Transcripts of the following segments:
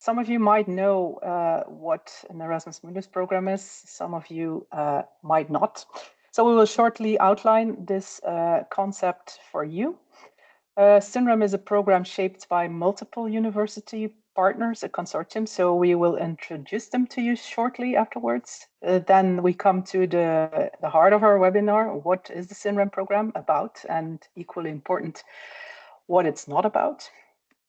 Some of you might know what an Erasmus Mundus program is. Some of you might not. So we will shortly outline this concept for you. SINReM is a program shaped by multiple university partners, a consortium, so we will introduce them to you shortly afterwards. Then we come to the heart of our webinar. What is the SINReM program about? And equally important, what it's not about.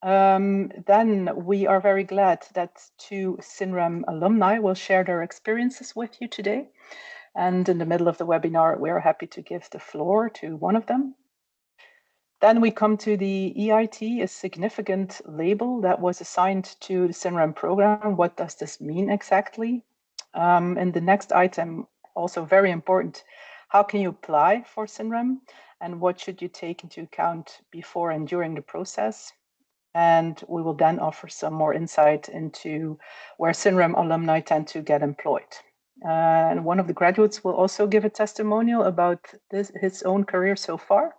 Then we are very glad that two SINReM alumni will share their experiences with you today. And in the middle of the webinar, we are happy to give the floor to one of them. Then we come to the EIT, a significant label that was assigned to the SINReM program. What does this mean exactly? In the next item, also very important, how can you apply for SINReM and what should you take into account before and during the process? And we will then offer some more insight into where SINReM alumni tend to get employed. And one of the graduates will also give a testimonial about his own career so far.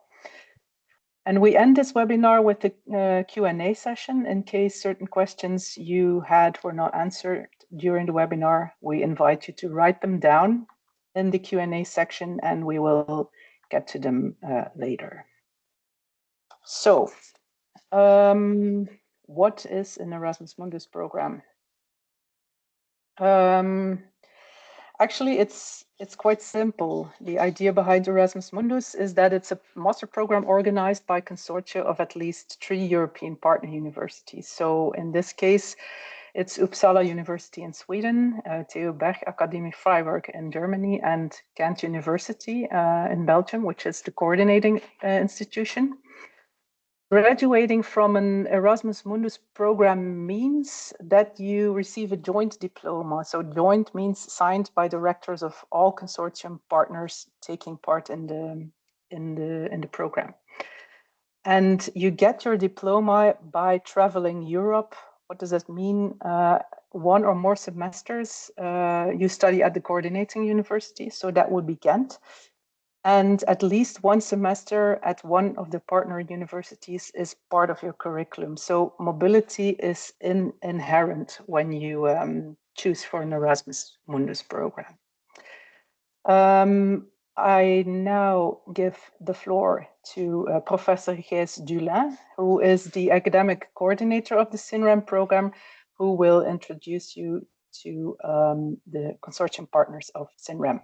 And we end this webinar with a Q&A session. In case certain questions you had were not answered during the webinar, we invite you to write them down in the Q&A section and we will get to them later. So, what is an Erasmus Mundus program? Actually, it's quite simple. The idea behind Erasmus Mundus is that it's a master program organized by consortia of at least 3 European partner universities. So in this case, it's Uppsala University in Sweden, TU Bergakademie Freiburg in Germany, and Ghent University in Belgium, which is the coordinating institution. Graduating from an Erasmus Mundus program means that you receive a joint diploma. So joint means signed by the rectors of all consortium partners taking part in the program. And you get your diploma by traveling Europe. What does that mean? 1 or more semesters you study at the coordinating university. So that would be Ghent. And at least 1 semester at one of the partner universities is part of your curriculum. So mobility is inherent when you choose for an Erasmus Mundus program. I now give the floor to Professor Gijs Dulin, who is the academic coordinator of the SINReM program, who will introduce you to the consortium partners of SINReM.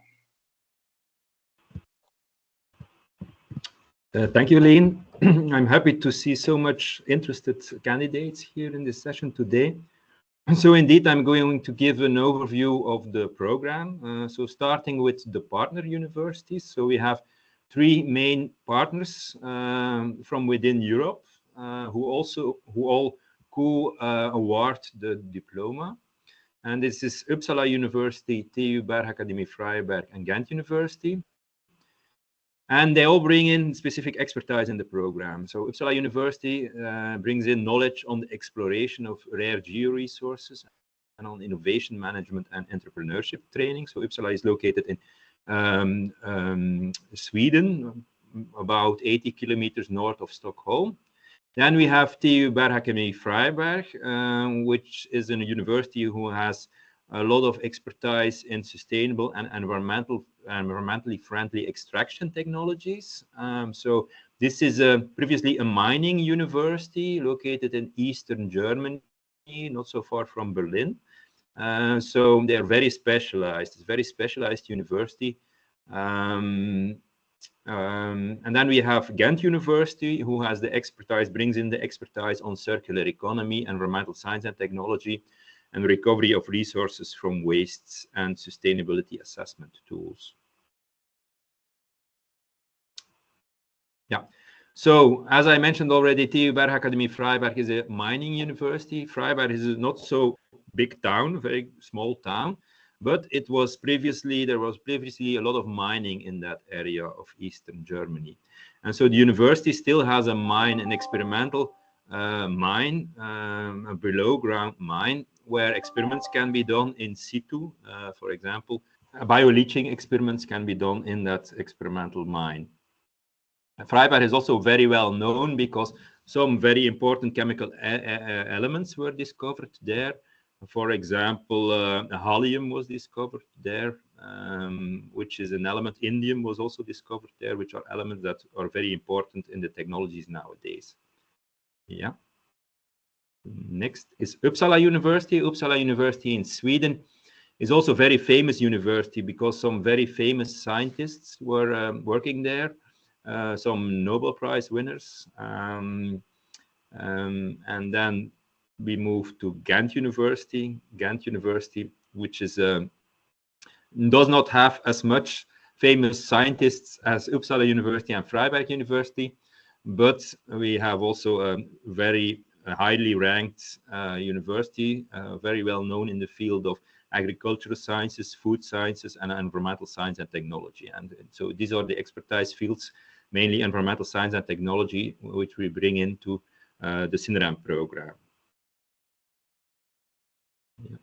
Thank you, Leen. I'm happy to see so much interested candidates here in this session today. So indeed, I'm going to give an overview of the program. So starting with the partner universities. So we have 3 main partners from within Europe who all award the diploma. And this is Uppsala University, TU Bergakademie Freiburg, and Ghent University. And they all bring in specific expertise in the program. So Uppsala University brings in knowledge on the exploration of rare georesources and on innovation management and entrepreneurship training. So Uppsala is located in Sweden, about 80 kilometers north of Stockholm. Then we have TU Bergakademie Freiburg, which is a university who has a lot of expertise in sustainable and environmentally friendly extraction technologies. So this is previously a mining university located in Eastern Germany, not so far from Berlin. So they're very specialized. It's a very specialized university. And then we have Ghent University, who has the expertise, brings in the expertise on circular economy, environmental science and technology, and recovery of resources from wastes and sustainability assessment tools. Yeah, so as I mentioned already, TU Bergakademie Freiburg is a mining university. Freiburg is a not so big town, very small town, but there was previously a lot of mining in that area of Eastern Germany. And so the university still has a mine, an experimental mine, a below ground mine, where experiments can be done in situ. For example, bioleaching experiments can be done in that experimental mine. Freiburg is also very well known because Some very important chemical elements were discovered there. For example, helium was discovered there, which is an element. Indium was also discovered there, which are elements that are very important in the technologies nowadays. Yeah. Next is Uppsala University. Uppsala University in Sweden is also a very famous university because some very famous scientists were working there, some Nobel Prize winners. And then we moved to Ghent University. Ghent University, which is does not have as much famous scientists as Uppsala University and Freiberg University, but we have also a very highly ranked university, very well known in the field of agricultural sciences, food sciences, and environmental science and technology. And so these are the expertise fields, mainly environmental science and technology, which we bring into the SINReM program. Yeah.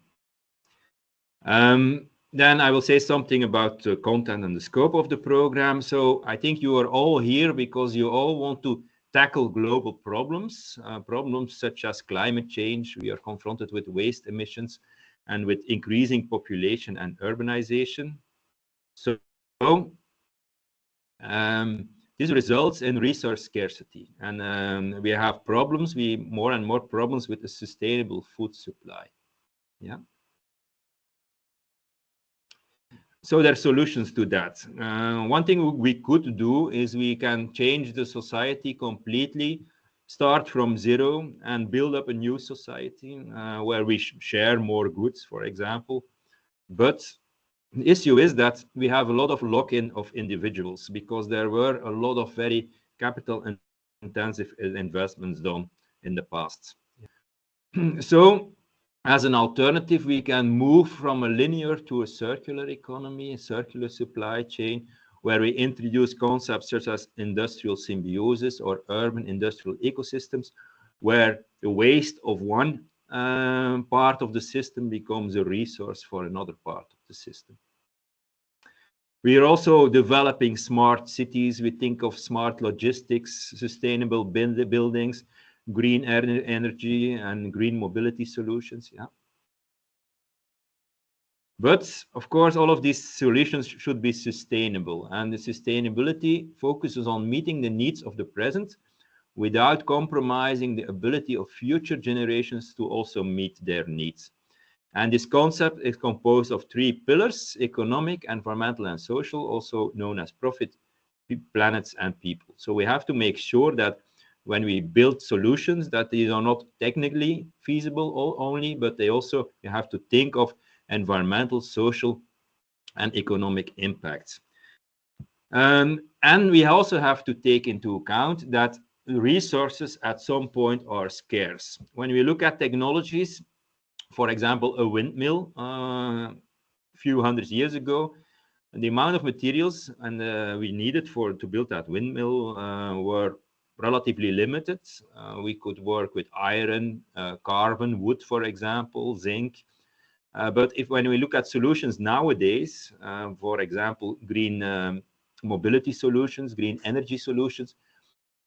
Then I will say something about the content and the scope of the program. So I think you are all here because you all want to tackle global problems, problems such as climate change. We are confronted with waste emissions and with increasing population and urbanization. So this results in resource scarcity, and we have problems. More and more problems with the sustainable food supply. Yeah. So there are solutions to that. One thing we could do is we can change the society completely, start from zero and build up a new society where we share more goods, for example. But the issue is that we have a lot of lock-in of individuals because there were a lot of very capital-intensive investments done in the past. So as an alternative, we can move from a linear to a circular economy, a circular supply chain, where we introduce concepts such as industrial symbiosis or urban industrial ecosystems, where the waste of one part of the system becomes a resource for another part of the system. We are also developing smart cities. We think of smart logistics, sustainable buildings, green energy, and green mobility solutions. Yeah. But of course, all of these solutions should be sustainable, and the sustainability focuses on meeting the needs of the present without compromising the ability of future generations to also meet their needs. And this concept is composed of three pillars: economic, environmental, and social, also known as profit, planets, and people. So we have to make sure that when we build solutions, that these are not technically feasible only, but they also, you have to think of environmental, social, and economic impacts. And we also have to take into account that resources at some point are scarce. When we look at technologies, for example, a windmill a few hundred years ago, the amount of materials we needed to build that windmill were relatively limited. We could work with iron, carbon, wood, for example, zinc. But when we look at solutions nowadays, for example, green mobility solutions, green energy solutions,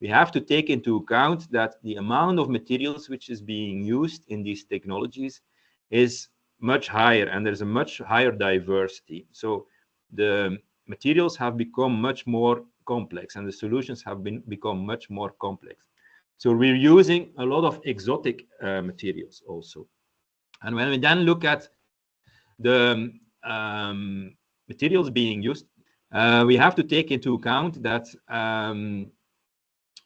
we have to take into account that the amount of materials which is being used in these technologies is much higher, and there's a much higher diversity. So the materials have become much more complex, and the solutions have become much more complex. So we're using a lot of exotic materials also. And when we then look at the materials being used, we have to take into account that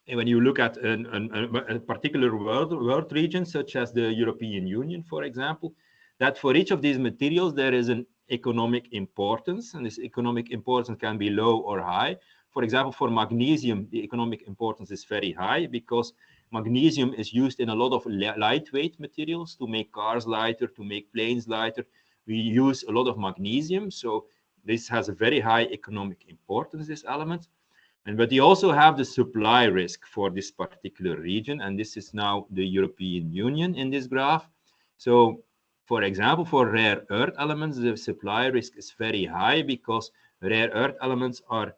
when you look at a particular world region, such as the European Union, for example, that for each of these materials, there is an economic importance, and this economic importance can be low or high. For example, for magnesium, the economic importance is very high because magnesium is used in a lot of lightweight materials to make cars lighter, to make planes lighter. We use a lot of magnesium, so this has a very high economic importance, this element. But you also have the supply risk for this particular region, and this is now the European Union in this graph. So, for example, for rare earth elements, the supply risk is very high because rare earth elements are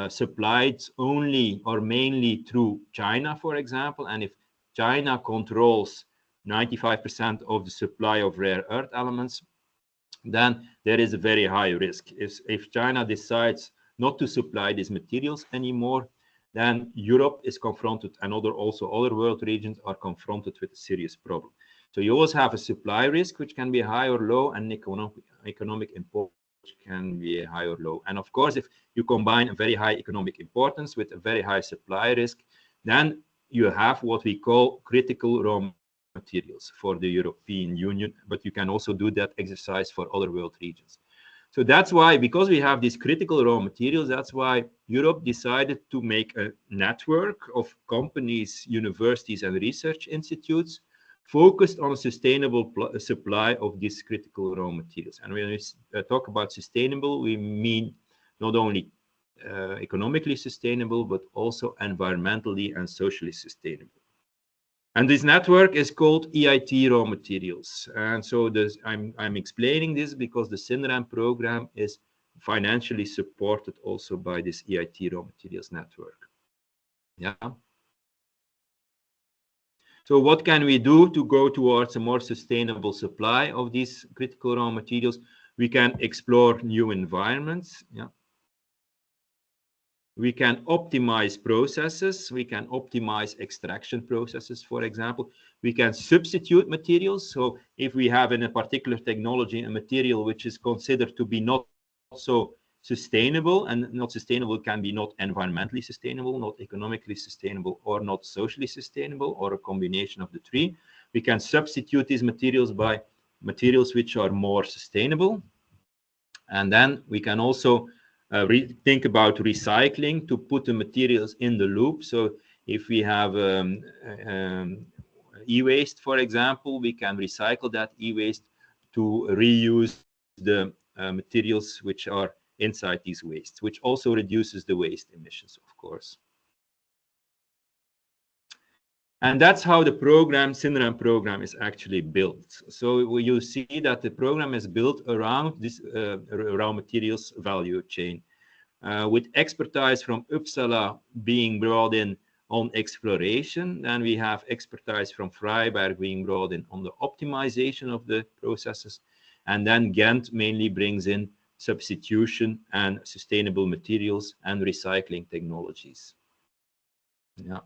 supplied only or mainly through China, for example. And if China controls 95% of the supply of rare earth elements, then there is a very high risk. If China decides not to supply these materials anymore, then Europe is confronted, and also other world regions are confronted with a serious problem. So you always have a supply risk, which can be high or low, and economic importance can be high or low. And of course, if you combine a very high economic importance with a very high supply risk, then you have what we call critical raw materials for the European Union, but you can also do that exercise for other world regions. So that's why, because we have these critical raw materials, that's why Europe decided to make a network of companies, universities, and research institutes focused on a sustainable supply of these critical raw materials. And when we talk about sustainable, we mean not only economically sustainable, but also environmentally and socially sustainable. And this network is called EIT Raw Materials. And so I'm explaining this because the SINReM program is financially supported also by this EIT Raw Materials network. Yeah. So what can we do to go towards a more sustainable supply of these critical raw materials? We can explore new environments. Yeah. We can optimize processes. We can optimize extraction processes, for example. We can substitute materials. So if we have in a particular technology a material which is considered to be not so sustainable, and not sustainable can be not environmentally sustainable, not economically sustainable, or not socially sustainable, or a combination of the three, we can substitute these materials by materials which are more sustainable. And then we can also think about recycling to put the materials in the loop. So if we have e-waste, for example, we can recycle that e-waste to reuse the materials which are inside these wastes, which also reduces the waste emissions, of course. And that's how the program, SINReM program, is actually built. So you see that the program is built around this raw materials value chain, with expertise from Uppsala being brought in on exploration. Then we have expertise from Freiberg being brought in on the optimization of the processes. And then Ghent mainly brings in substitution and sustainable materials and recycling technologies. Yeah.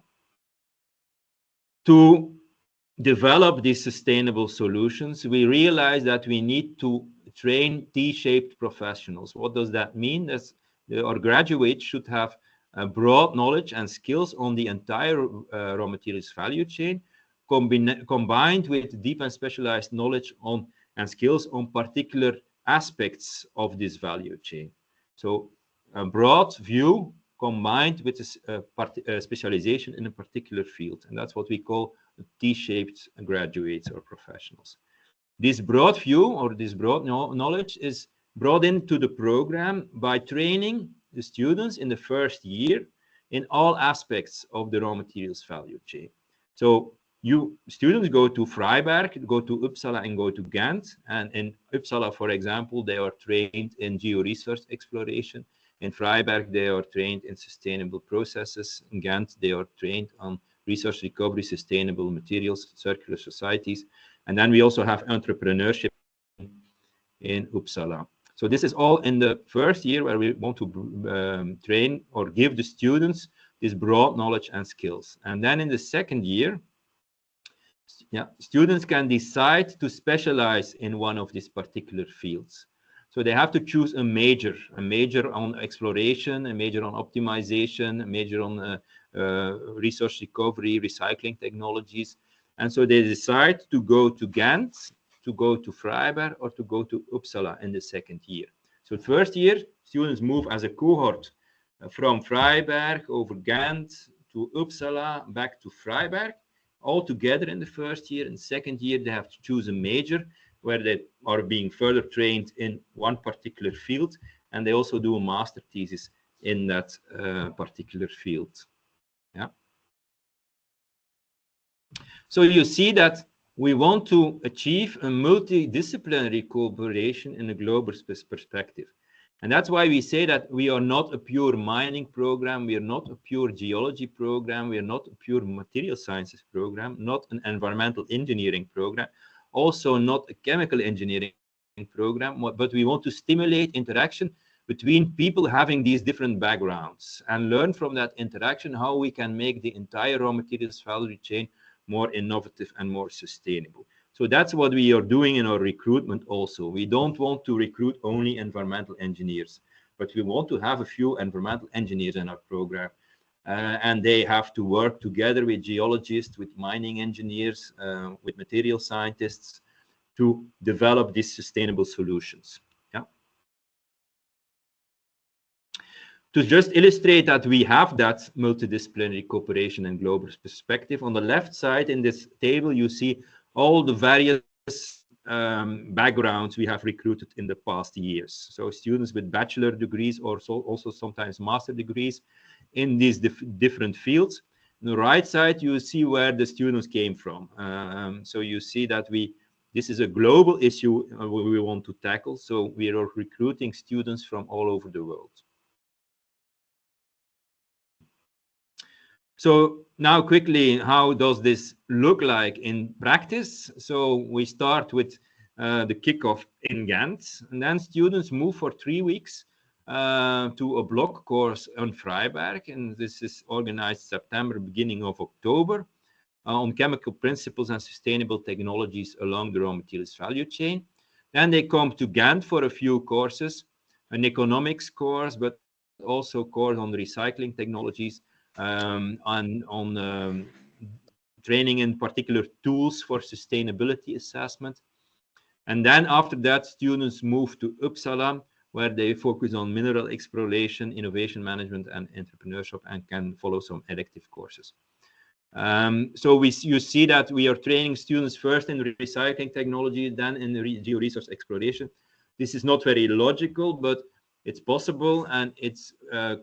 To develop these sustainable solutions, we realize that we need to train T-shaped professionals. What does that mean? Our graduates should have a broad knowledge and skills on the entire raw materials value chain, combined with deep and specialized knowledge on and skills on particular aspects of this value chain. So a broad view combined with a specialization in a particular field. And that's what we call T-shaped graduates or professionals. This broad view or this broad knowledge is brought into the program by training the students in the first year in all aspects of the raw materials value chain. So students go to Freiberg, go to Uppsala, and go to Ghent. And in Uppsala, for example, they are trained in geo-resource exploration. In Freiberg, they are trained in sustainable processes. In Ghent, they are trained on resource recovery, sustainable materials, circular societies. And then we also have entrepreneurship in Uppsala. So this is all in the first year where we want to train or give the students this broad knowledge and skills. And then in the second year, students can decide to specialize in one of these particular fields. So they have to choose a major on exploration, a major on optimization, a major on resource recovery, recycling technologies. And so they decide to go to Ghent, to go to Freiberg, or to go to Uppsala in the second year. So first year, students move as a cohort from Freiberg over Ghent to Uppsala, back to Freiberg, all together in the first year. In the second year, they have to choose a major where they are being further trained in one particular field, and they also do a master thesis in that particular field. Yeah. So you see that we want to achieve a multidisciplinary cooperation in a global perspective. And that's why we say that we are not a pure mining program, we are not a pure geology program, we are not a pure material sciences program, not an environmental engineering program, also not a chemical engineering program, but we want to stimulate interaction between people having these different backgrounds and learn from that interaction how we can make the entire raw materials value chain more innovative and more sustainable. So that's what we are doing in our recruitment also. We don't want to recruit only environmental engineers, but we want to have a few environmental engineers in our program. And they have to work together with geologists, with mining engineers, with material scientists to develop these sustainable solutions. Yeah. To just illustrate that we have that multidisciplinary cooperation and global perspective, on the left side in this table, you see all the various backgrounds we have recruited in the past years. So students with bachelor degrees or also sometimes master degrees in these different fields. On the right side, you see where the students came from. So you see that this is a global issue we want to tackle. So we are recruiting students from all over the world. So now quickly, how does this look like in practice? So we start with the kickoff in Ghent, and then students move for 3 weeks to a block course on Freiberg, and this is organized September, beginning of October, on chemical principles and sustainable technologies along the raw materials value chain. Then they come to Ghent for a few courses, an economics course, but also a course on recycling technologies, on training in particular tools for sustainability assessment. And then after that, students move to Uppsala, where they focus on mineral exploration, innovation management, and entrepreneurship, and can follow some elective courses. So you see that we are training students first in recycling technology, then in geo-resource exploration. This is not very logical, but it's possible, and it's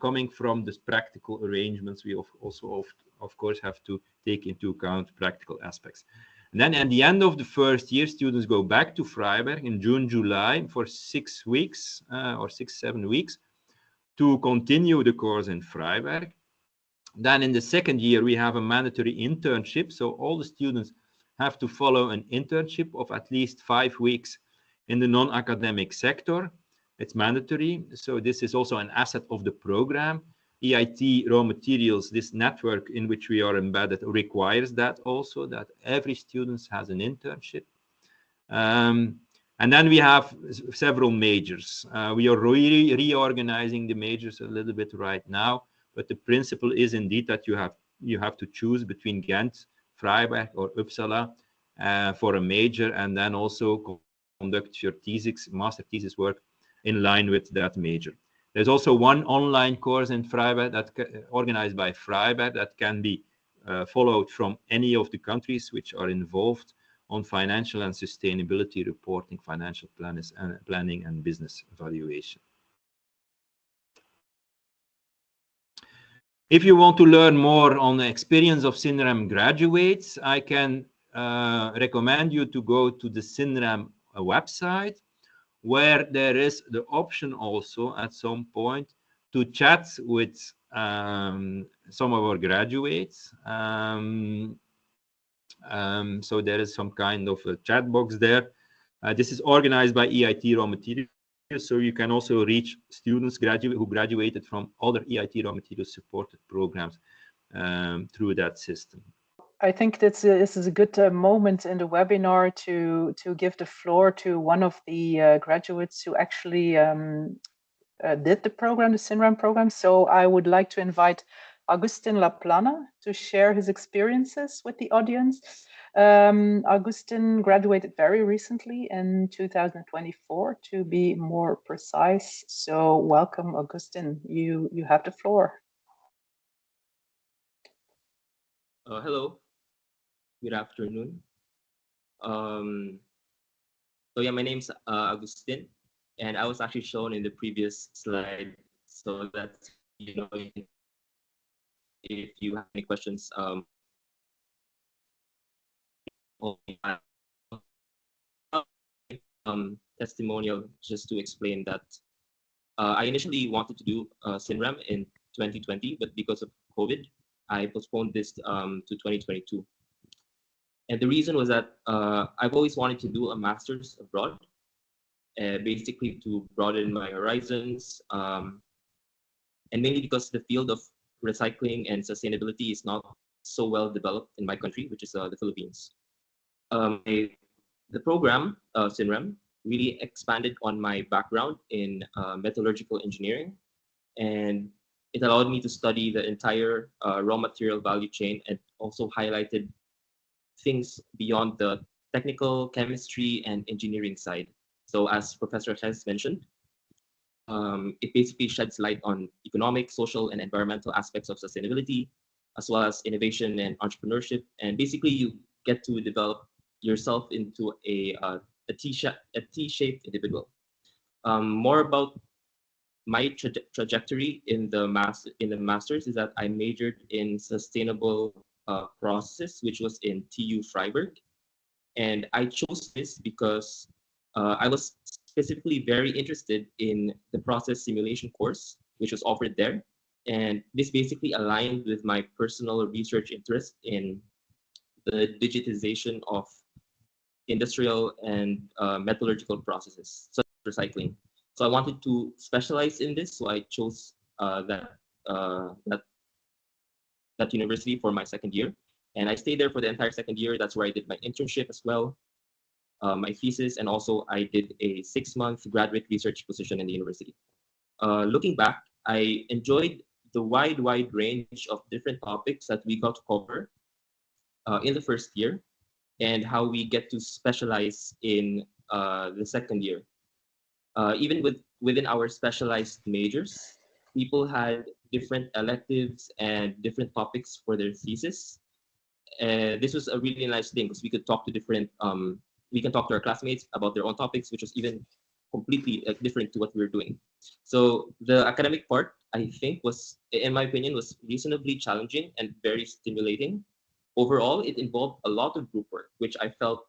coming from the practical arrangements. We also, of course, have to take into account practical aspects. And then at the end of the first year, students go back to Freiberg in June, July for 6 weeks or 6-7 weeks to continue the course in Freiberg. Then in the second year, we have a mandatory internship. So all the students have to follow an internship of at least 5 weeks in the non-academic sector. It's mandatory. So this is also an asset of the program. EIT Raw Materials, this network in which we are embedded, requires that also, that every student has an internship. And then we have several majors. We are reorganizing the majors a little bit right now, but the principle is indeed that you have to choose between Ghent, Freiberg, or Uppsala for a major, and then also conduct your master thesis work in line with that major. There's also one online course in Freiberg that organized by Freiberg that can be followed from any of the countries which are involved on financial and sustainability reporting, financial planning and business evaluation. If you want to learn more on the experience of SINReM graduates, I can recommend you to go to the SINReM website, where there is the option also at some point to chat with some of our graduates. So there is some kind of a chat box there. This is organized by EIT Raw Materials, so you can also reach students who graduated from other EIT Raw Materials supported programs through that system. I think this is a good moment in the webinar to give the floor to one of the graduates who actually did the program, the SINReM program. So I would like to invite Agustin Laplana to share his experiences with the audience. Agustin graduated very recently in 2024, to be more precise. So welcome, Agustin. You have the floor. Hello. Good afternoon. So yeah, my name's Agustin, and I was actually shown in the previous slide, so that you know, if you have any questions, testimonial, just to explain that I initially wanted to do SINReM in 2020, but because of COVID, I postponed this to 2022. And the reason was that I've always wanted to do a master's abroad, basically to broaden my horizons, and mainly because the field of recycling and sustainability is not so well developed in my country, which is the Philippines. The program, SINReM, really expanded on my background in metallurgical engineering, and it allowed me to study the entire raw material value chain and also highlighted things beyond the technical, chemistry, and engineering side. So as Professor Ches mentioned, it basically sheds light on economic, social, and environmental aspects of sustainability, as well as innovation and entrepreneurship. And basically, you get to develop yourself into a T-shaped individual. More about my trajectory in the masters is that I majored in sustainable processes, which was in TU Freiburg, and I chose this because I was specifically very interested in the process simulation course, which was offered there, and this basically aligned with my personal research interest in the digitization of industrial and metallurgical processes, such as recycling. So I wanted to specialize in this, so I chose that university for my second year, and I stayed there for the entire second year. That's where I did my internship as well, my thesis, and also I did a 6-month graduate research position in the university. Looking back, I enjoyed the wide range of different topics that we got to cover in the first year, and how we get to specialize in the second year. Even within our specialized majors, people had different electives and different topics for their thesis. This was a really nice thing because we could talk to different, we can talk to our classmates about their own topics, which was even completely different to what we were doing. So the academic part, I think, was, in my opinion, was reasonably challenging and very stimulating. Overall, it involved a lot of group work, which I felt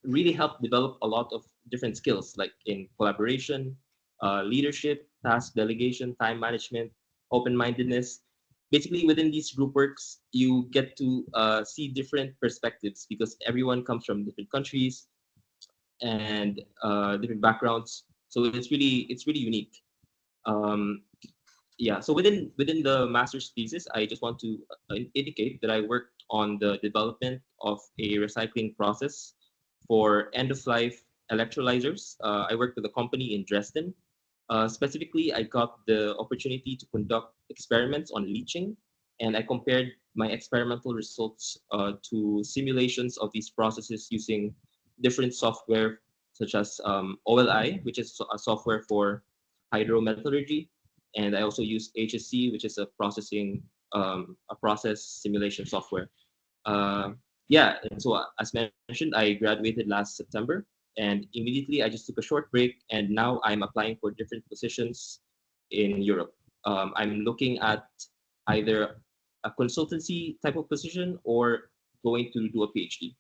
really helped develop a lot of different skills, like in collaboration, leadership, task delegation, time management, open-mindedness. Basically, within these group works, you get to see different perspectives because everyone comes from different countries and different backgrounds. So it's really unique. Yeah, so within the master's thesis, I just want to indicate that I worked on the development of a recycling process for end-of-life electrolyzers. I worked with a company in Dresden. Specifically, I got the opportunity to conduct experiments on leaching, and I compared my experimental results to simulations of these processes using different software, such as OLI, which is a software for hydrometallurgy, and I also use HSC, which is a process simulation software. Yeah, and so as mentioned, I graduated last September, and immediately I just took a short break, and now I'm applying for different positions in Europe. I'm looking at either a consultancy type of position or going to do a PhD.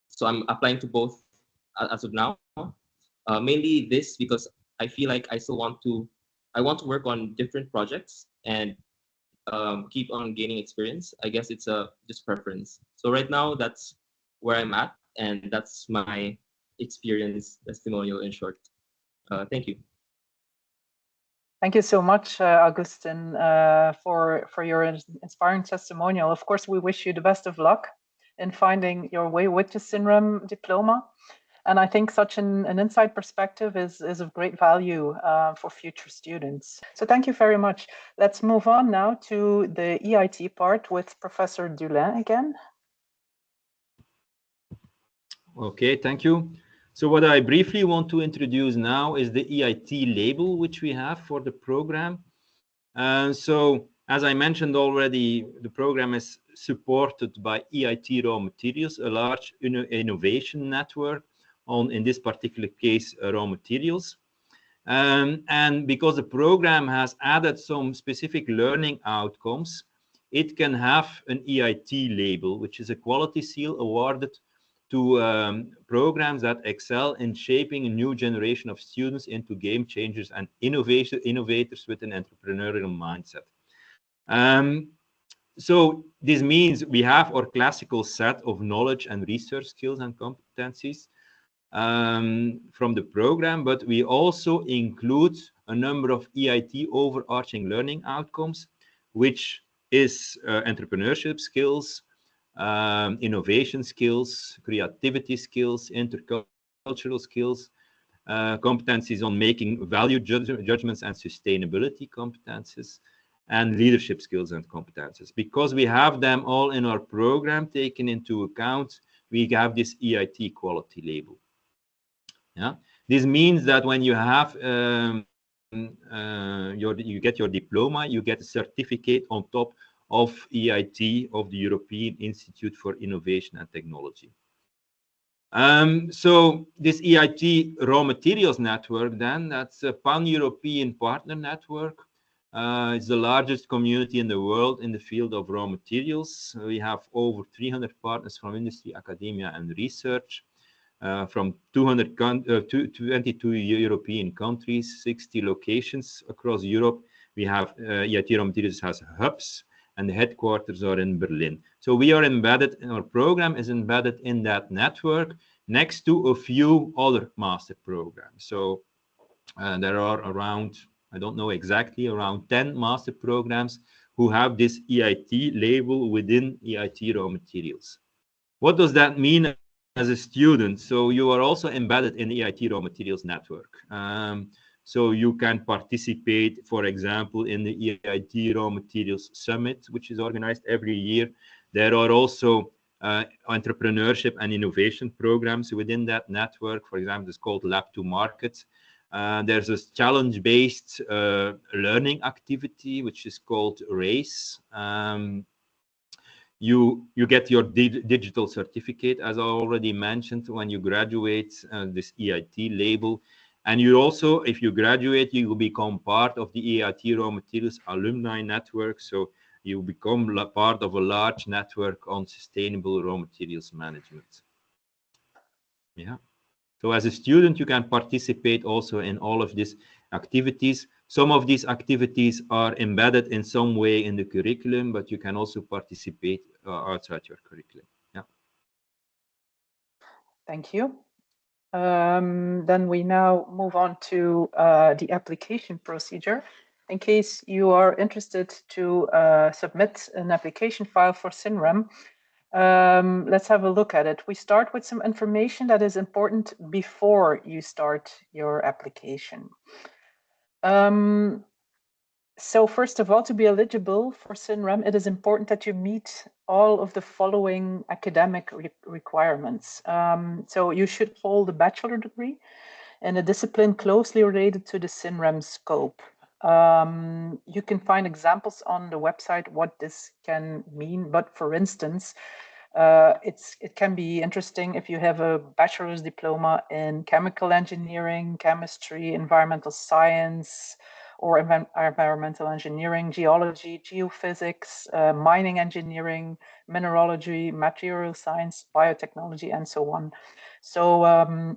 So I'm applying to both as of now. Mainly this because I feel like I want to work on different projects and keep on gaining experience. I guess it's just preference. So right now, that's where I'm at, and that's my experience testimonial in short. Thank you. Thank you so much, Augustin, for your inspiring testimonial. Of course, we wish you the best of luck in finding your way with the SINReM diploma. And I think such an inside perspective is of great value for future students. So thank you very much. Let's move on now to the EIT part with Professor Dulin again. Okay, thank you. So what I briefly want to introduce now is the EIT label, which we have for the program. So as I mentioned already, the program is supported by EIT Raw Materials, a large innovation network on, in this particular case, raw materials. And because the program has added some specific learning outcomes, it can have an EIT label, which is a quality seal awarded to programs that excel in shaping a new generation of students into game changers and innovators with an entrepreneurial mindset. So this means we have our classical set of knowledge and research skills and competencies from the program, but we also include a number of EIT overarching learning outcomes, which is entrepreneurship skills, innovation skills, creativity skills, intercultural skills, competencies on making value judgments and sustainability competences, and leadership skills and competences. Because we have them all in our program taken into account, we have this EIT quality label. Yeah, this means that when you have you get your diploma, you get a certificate on top of EIT, of the European Institute for Innovation and Technology. So this EIT raw materials network, then, that's a pan-European partner network. It's the largest community in the world in the field of raw materials. We have over 300 partners from industry, academia, and research. From 22 European countries, 60 locations across Europe. We have EIT Raw Materials has hubs, and the headquarters are in Berlin. So we are embedded, our program is embedded in that network next to a few other master programs. So there are around, I don't know exactly, around 10 master programs who have this EIT label within EIT Raw Materials. What does that mean as a student? So you are also embedded in the EIT Raw Materials network. So you can participate, for example, in the EIT Raw Materials Summit, which is organized every year. There are also entrepreneurship and innovation programs within that network. For example, it's called Lab to Market. There's a challenge-based learning activity, which is called RACE. You get your digital certificate, as I already mentioned, when you graduate, this EIT label. And you also, if you graduate, you will become part of the EIT Raw Materials alumni network. So you become part of a large network on sustainable raw materials management. Yeah. So as a student, you can participate also in all of these activities. Some of these activities are embedded in some way in the curriculum, but you can also participate outside your curriculum. Yeah. Thank you. Then we now move on to the application procedure. In case you are interested to submit an application file for SINReM, let's have a look at it. We start with some information that is important before you start your application. So first of all, to be eligible for SINReM, it is important that you meet all of the following academic requirements. So you should hold a bachelor degree in a discipline closely related to the SINReM scope. You can find examples on the website what this can mean, but for instance, it can be interesting if you have a bachelor's diploma in chemical engineering, chemistry, environmental science, or environmental engineering, geology, geophysics, mining engineering, mineralogy, material science, biotechnology, and so on. So,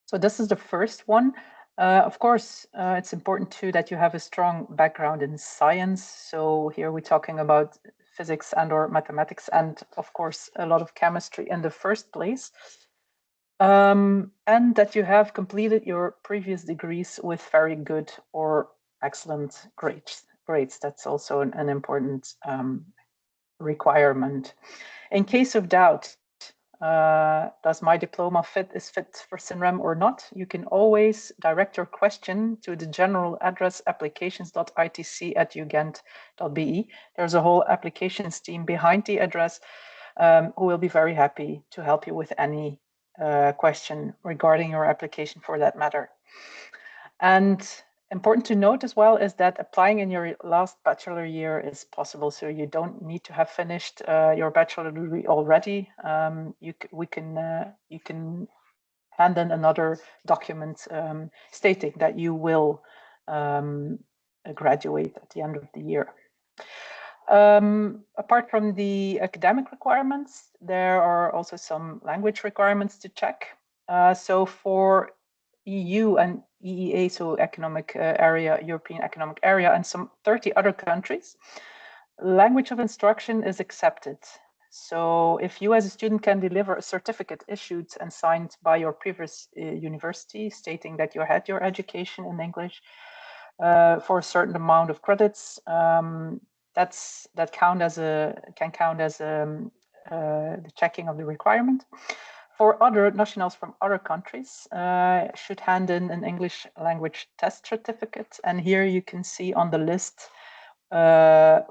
so this is the first one. Of course, it's important too that you have a strong background in science. So here we're talking about physics and/or mathematics, and of course, a lot of chemistry in the first place. And that you have completed your previous degrees with very good or excellent grades. That's also an important requirement. In case of doubt, does my diploma fit for SINReM or not? You can always direct your question to the general address applications.itc@ugent.be. There's a whole applications team behind the address who will be very happy to help you with any question regarding your application for that matter. And important to note as well is that applying in your last bachelor year is possible. So you don't need to have finished your bachelor degree already. You can hand in another document stating that you will graduate at the end of the year. Apart from the academic requirements, there are also some language requirements to check. So for EU and EEA, so economic area, European Economic Area, and some 30 other countries, language of instruction is accepted. So if you as a student can deliver a certificate issued and signed by your previous university stating that you had your education in English for a certain amount of credits, that can count as the checking of the requirement. For other nationals from other countries, should hand in an English language test certificate, and here you can see on the list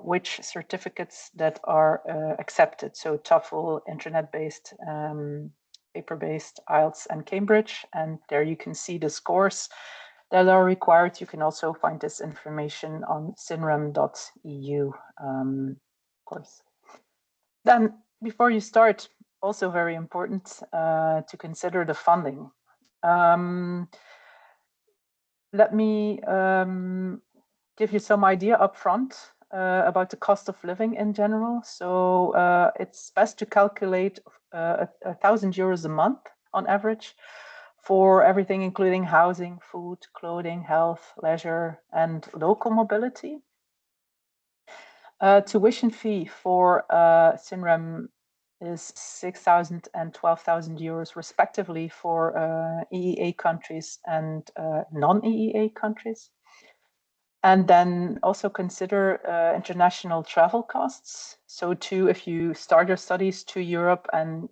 which certificates that are accepted. So TOEFL, internet-based, paper-based, IELTS, and Cambridge, and there you can see the scores that are required. You can also find this information on SINReM.eu, of course. Then, before you start, also very important to consider the funding. Let me give you some idea up front about the cost of living in general. So it's best to calculate 1,000 euros a month on average for everything, including housing, food, clothing, health, leisure, and local mobility. Tuition fee for SINReM is 6,000 and 12,000 euros respectively for EEA countries and non-EEA countries. And then also consider international travel costs. So too, if you start your studies to Europe and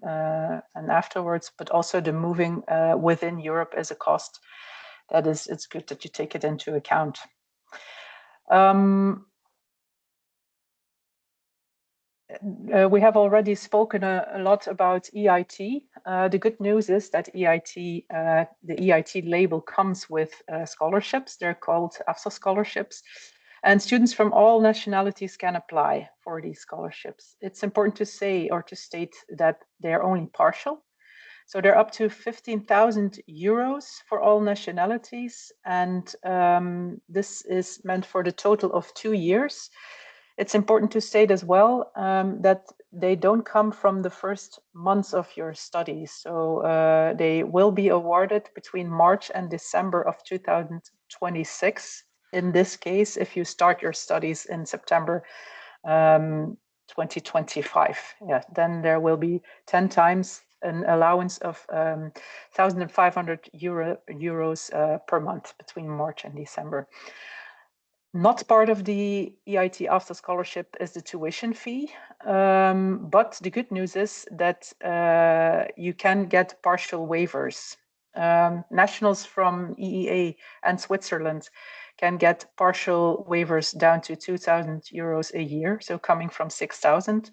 afterwards, but also the moving within Europe is a cost that it's good that you take it into account. We have already spoken a lot about EIT. The good news is that EIT, the EIT label comes with scholarships. They're called AFSA scholarships. And students from all nationalities can apply for these scholarships. It's important to say or to state that they're only partial. So they're up to 15,000 euros for all nationalities. And this is meant for the total of 2 years. It's important to state as well that they don't come from the first months of your studies. So they will be awarded between March and December of 2026. In this case, if you start your studies in September 2025, then there will be 10 times an allowance of 1,500 euros per month between March and December. Not part of the EIT AFSA scholarship is the tuition fee, but the good news is that you can get partial waivers. Nationals from EEA and Switzerland can get partial waivers down to 2,000 euros a year, so coming from 6,000.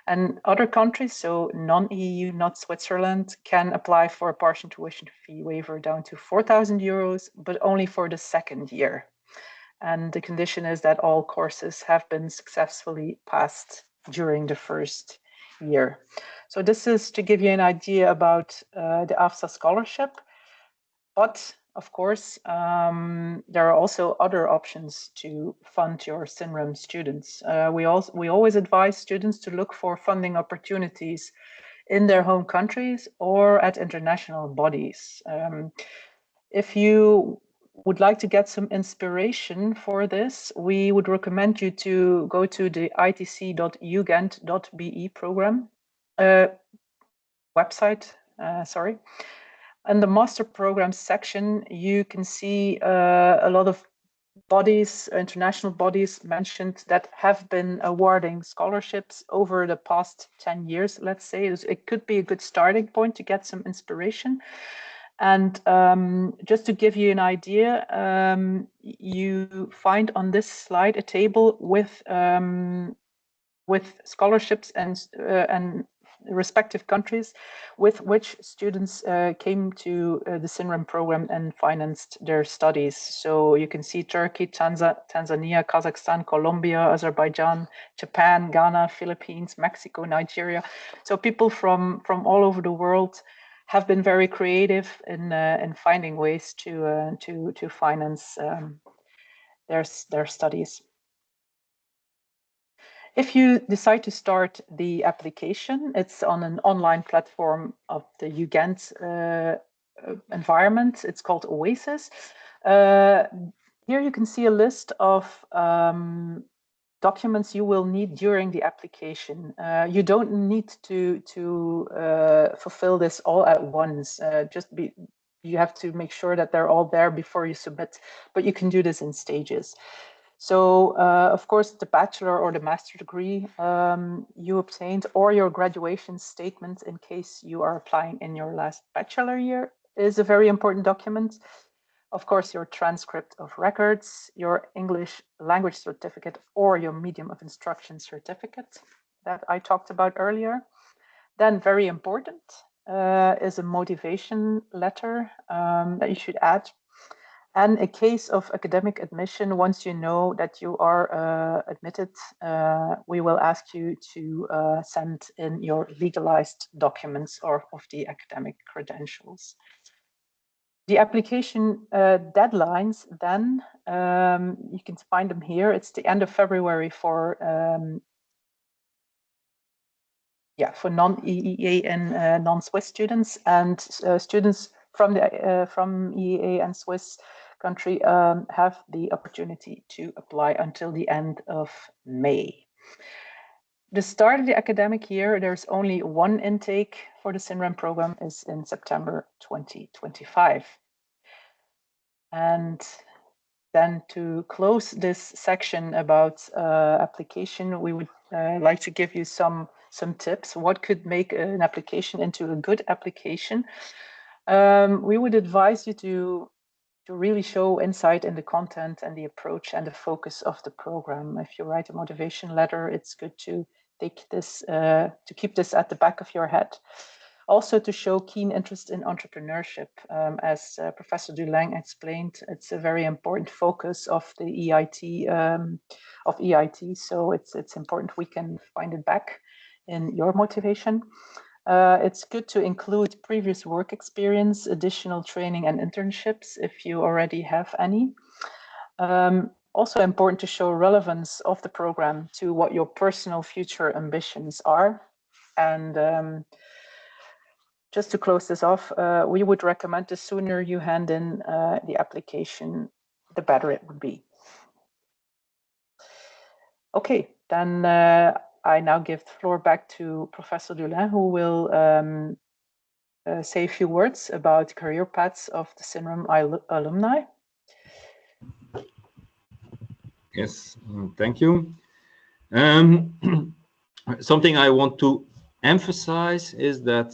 And other countries, so non-EU, not Switzerland, can apply for a partial tuition fee waiver down to 4,000 euros, but only for the second year. And the condition is that all courses have been successfully passed during the first year. So this is to give you an idea about the AFSA scholarship. But of course, there are also other options to fund your SINReM students. We always advise students to look for funding opportunities in their home countries or at international bodies. If you would like to get some inspiration for this, we would recommend you to go to the itc.ugent.be program website, sorry. In the master program section, you can see a lot of bodies, international bodies mentioned that have been awarding scholarships over the past 10 years, let's say. It could be a good starting point to get some inspiration. And just to give you an idea, you find on this slide a table with scholarships and respective countries with which students came to the SINReM program and financed their studies. So you can see Turkey, Tanzania, Kazakhstan, Colombia, Azerbaijan, Japan, Ghana, Philippines, Mexico, Nigeria. So people from all over the world have been very creative in finding ways to finance their studies. If you decide to start the application, it's on an online platform of the UGent environment. It's called Oasis. Here you can see a list of documents you will need during the application. You don't need to fulfill this all at once. You have to make sure that they're all there before you submit, but you can do this in stages. So, of course, the bachelor or the master degree you obtained, or your graduation statement in case you are applying in your last bachelor year, is a very important document. Of course, your transcript of records, your English language certificate, or your medium of instruction certificate that I talked about earlier. Then, very important, is a motivation letter that you should add. And a case of academic admission, once you know that you are admitted, we will ask you to send in your legalized documents or of the academic credentials. The application deadlines, then, you can find them here. It's the end of February for non-EEA and non-Swiss students, and students from EEA and Swiss country have the opportunity to apply until the end of May. The start of the academic year, there's only one intake for the SINReM program, is in September 2025. And then to close this section about application, we would like to give you some tips. What could make an application into a good application? We would advise you to really show insight in the content and the approach and the focus of the program. If you write a motivation letter, it's good to take this, to keep this at the back of your head. Also to show keen interest in entrepreneurship. As Professor Dulang explained, it's a very important focus of the EIT, so it's important we can find it back in your motivation. It's good to include previous work experience, additional training and internships if you already have any. Also important to show relevance of the program to what your personal future ambitions are. And just to close this off, we would recommend the sooner you hand in the application, the better it would be. Okay, then I now give the floor back to Professor Dulin, who will say a few words about career paths of the SINReM alumni. Yes, thank you. Something I want to emphasize is that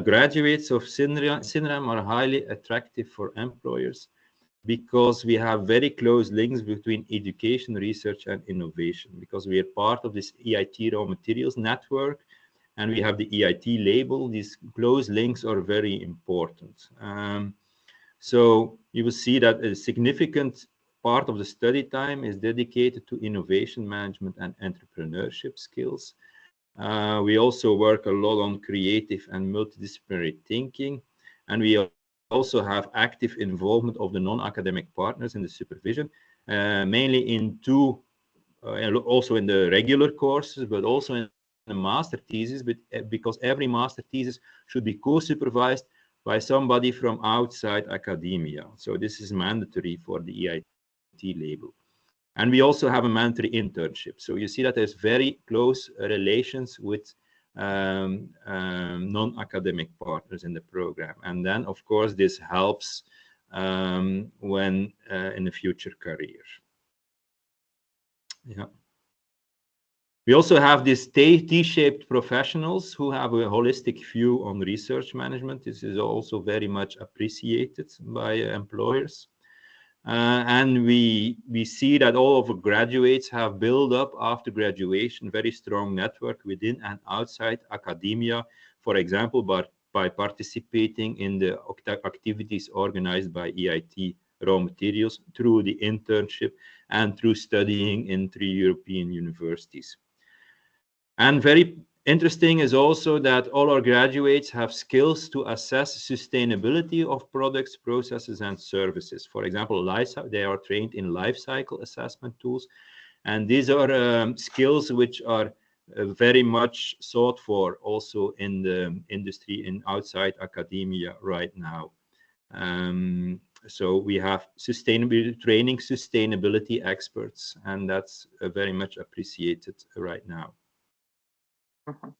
graduates of SINReM are highly attractive for employers because we have very close links between education, research, and innovation, because we are part of this EIT raw materials network, and we have the EIT label. These close links are very important. So you will see that a significant part of the study time is dedicated to innovation management and entrepreneurship skills. We also work a lot on creative and multidisciplinary thinking, and we also have active involvement of the non-academic partners in the supervision, mainly in two, also in the regular courses, but also in the master thesis, because every master thesis should be co-supervised by somebody from outside academia. So this is mandatory for the EIT label. And we also have a mandatory internship. So you see that there's very close relations with non-academic partners in the program. And then, of course, this helps when in the future career. Yeah. We also have these T-shaped professionals who have a holistic view on research management. This is also very much appreciated by employers. And we see that all of the graduates have built up after graduation very strong network within and outside academia, for example, by participating in the activities organized by EIT raw materials, through the internship, and through studying in 3 European universities. And very interesting is also that all our graduates have skills to assess sustainability of products, processes, and services. For example, they are trained in life cycle assessment tools, And these are skills which are very much sought for also in the industry and outside academia right now. So we have sustainability training, sustainability experts, and that's very much appreciated right now. Mhm.